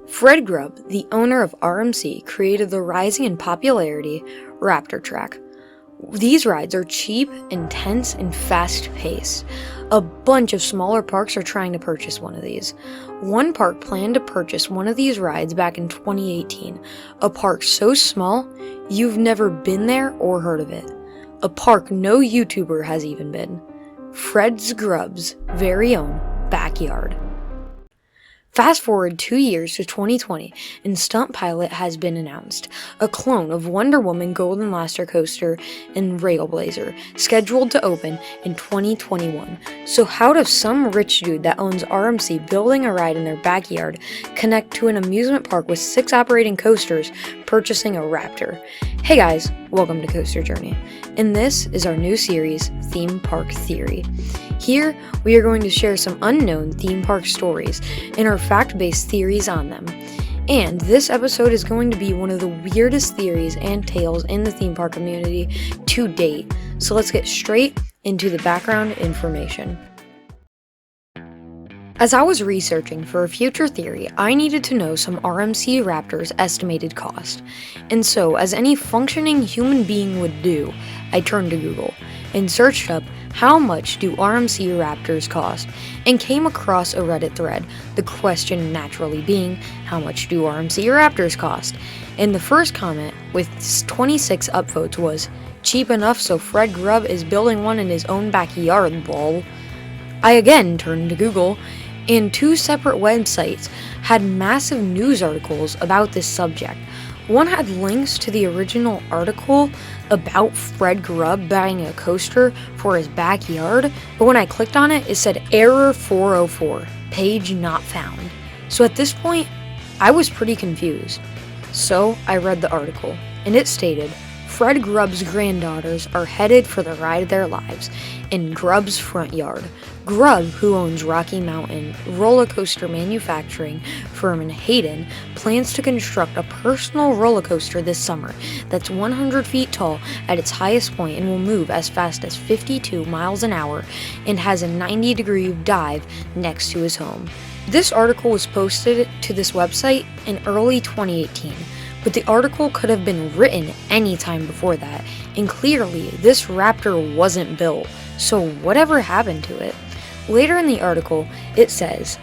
Fred Grubb, the owner of RMC, created the rising in popularity Raptor Track. These rides are cheap, intense, and fast-paced. A bunch of smaller parks are trying to purchase one of these. One park planned to purchase one of these rides back in 2018. A park so small, you've never been there or heard of it. A park no YouTuber has even been. Fred Grubb's very own backyard. Fast forward 2 years to 2020, and Stunt Pilot has been announced, a clone of Wonder Woman Golden Laster Coaster and Railblazer, scheduled to open in 2021. So how does some rich dude that owns RMC building a ride in their backyard connect to an amusement park with 6 operating coasters purchasing a Raptor? Hey guys, welcome to Coaster Journey, and this is our new series, Theme Park Theory. Here, we are going to share some unknown theme park stories and our fact-based theories on them. And this episode is going to be one of the weirdest theories and tales in the theme park community to date. So let's get straight into the background information. As I was researching for a future theory, I needed to know some RMC Raptors' estimated cost. And so, as any functioning human being would do, I turned to Google and searched up how much do RMC Raptors cost, and came across a Reddit thread, the question naturally being, how much do RMC Raptors cost? And the first comment, with 26 upvotes, was, cheap enough so Fred Grubb is building one in his own backyard, lol. I again turned to Google, and 2 separate websites had massive news articles about this subject. One had links to the original article about Fred Grubb buying a coaster for his backyard, but when I clicked on it, it said error 404, page not found. So at this point, I was pretty confused. So I read the article, and it stated, Fred Grubb's granddaughters are headed for the ride of their lives in Grubb's front yard. Grubb, who owns Rocky Mountain roller coaster manufacturing firm in Hayden, plans to construct a personal roller coaster this summer that's 100 feet tall at its highest point and will move as fast as 52 miles an hour and has a 90-degree dive next to his home. This article was posted to this website in early 2018. But the article could have been written any time before that, and clearly this Raptor wasn't built, so whatever happened to it? Later in the article, it says,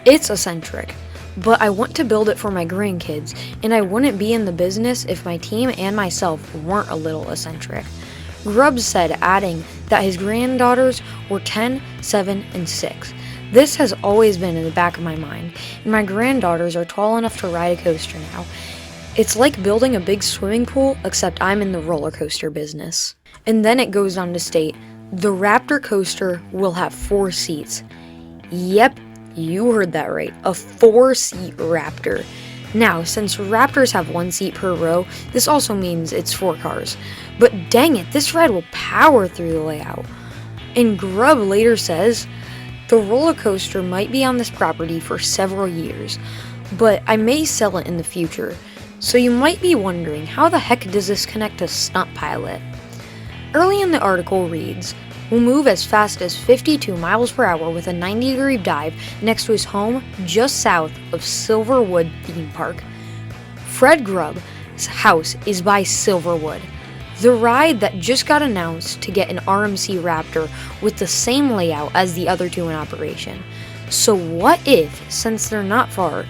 it's eccentric, but I want to build it for my grandkids, and I wouldn't be in the business if my team and myself weren't a little eccentric. Grubb said, adding that his granddaughters were 10, 7, and 6. This has always been in the back of my mind, and my granddaughters are tall enough to ride a coaster now. It's like building a big swimming pool, except I'm in the roller coaster business. And then it goes on to state, the Raptor coaster will have 4 seats. Yep, you heard that right, a 4-seat Raptor. Now, since Raptors have 1 seat per row, this also means it's 4 cars. But dang it, this ride will power through the layout. And Grubb later says, the roller coaster might be on this property for several years, but I may sell it in the future. So you might be wondering, how the heck does this connect to Stunt Pilot? Early in the article reads, will move as fast as 52 miles per hour with a 90-degree dive next to his home just south of Silverwood theme park. Fred Grubb's house is by Silverwood, the ride that just got announced to get an RMC Raptor with the same layout as the other 2 in operation. So what if, since they're not far,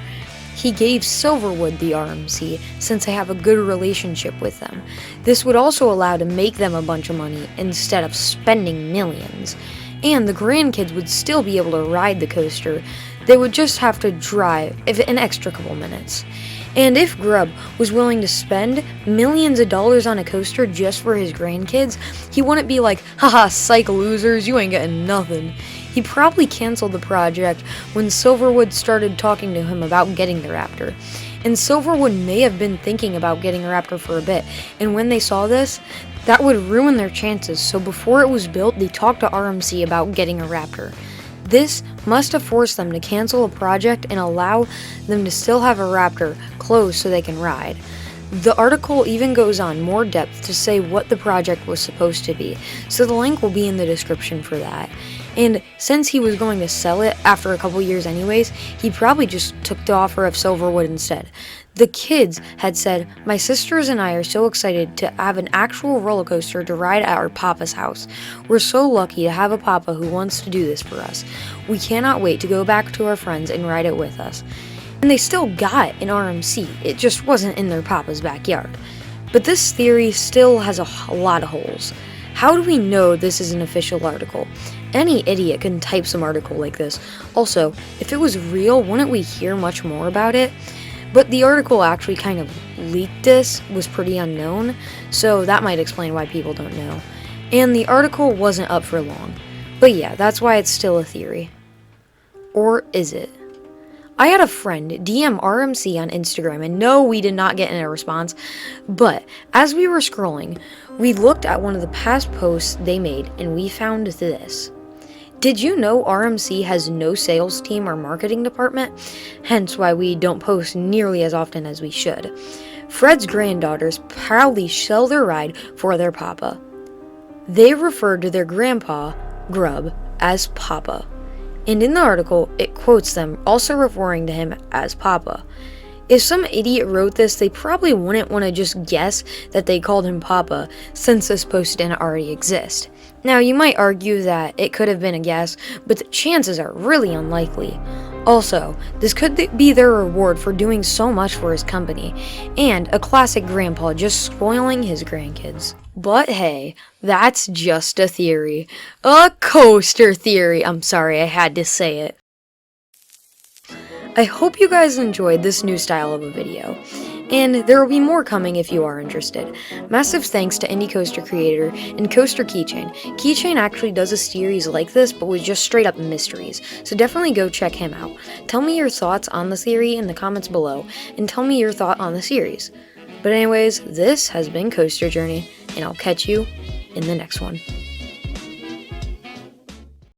he gave Silverwood the RMC since I have a good relationship with them. This would also allow to make them a bunch of money instead of spending millions. And the grandkids would still be able to ride the coaster. They would just have to drive an extra couple minutes. And if Grubb was willing to spend millions of dollars on a coaster just for his grandkids, he wouldn't be like, haha, psych losers, you ain't getting nothing. He probably canceled the project when Silverwood started talking to him about getting the Raptor. And Silverwood may have been thinking about getting a Raptor for a bit, and when they saw this, that would ruin their chances, so before it was built, they talked to RMC about getting a Raptor. This must have forced them to cancel a project and allow them to still have a Raptor closed so they can ride. The article even goes on more depth to say what the project was supposed to be, so the link will be in the description for that. And since he was going to sell it after a couple years anyways, he probably just took the offer of Silverwood instead. The kids had said, "My sisters and I are so excited to have an actual roller coaster to ride at our papa's house. We're so lucky to have a papa who wants to do this for us. We cannot wait to go back to our friends and ride it with us." And they still got an RMC, it just wasn't in their papa's backyard. But this theory still has a lot of holes. How do we know this is an official article? Any idiot can type some article like this. Also, if it was real, wouldn't we hear much more about it? But the article actually kind of leaked this, was pretty unknown, so that might explain why people don't know. And the article wasn't up for long. But yeah, that's why it's still a theory. Or is it? I had a friend DM RMC on Instagram, and no, we did not get a response, but as we were scrolling, we looked at one of the past posts they made, and we found this. Did you know RMC has no sales team or marketing department? Hence why we don't post nearly as often as we should. Fred's granddaughters proudly sell their ride for their papa. They refer to their grandpa, Grub, as Papa. And in the article, it quotes them, also referring to him as Papa. If some idiot wrote this, they probably wouldn't want to just guess that they called him Papa, since this post didn't already exist. Now, you might argue that it could have been a guess, but the chances are really unlikely. Also, this could be their reward for doing so much for his company, and a classic grandpa just spoiling his grandkids. But hey, that's just a theory. A coaster theory. I'm sorry, I had to say it. I hope you guys enjoyed this new style of a video, and there will be more coming if you are interested. Massive thanks to Indie Coaster Creator and Coaster Keychain. Keychain actually does a series like this, but with just straight up mysteries, so definitely go check him out. Tell me your thoughts on the theory in the comments below, and tell me your thought on the series. But anyways, this has been Coaster Journey, and I'll catch you in the next one.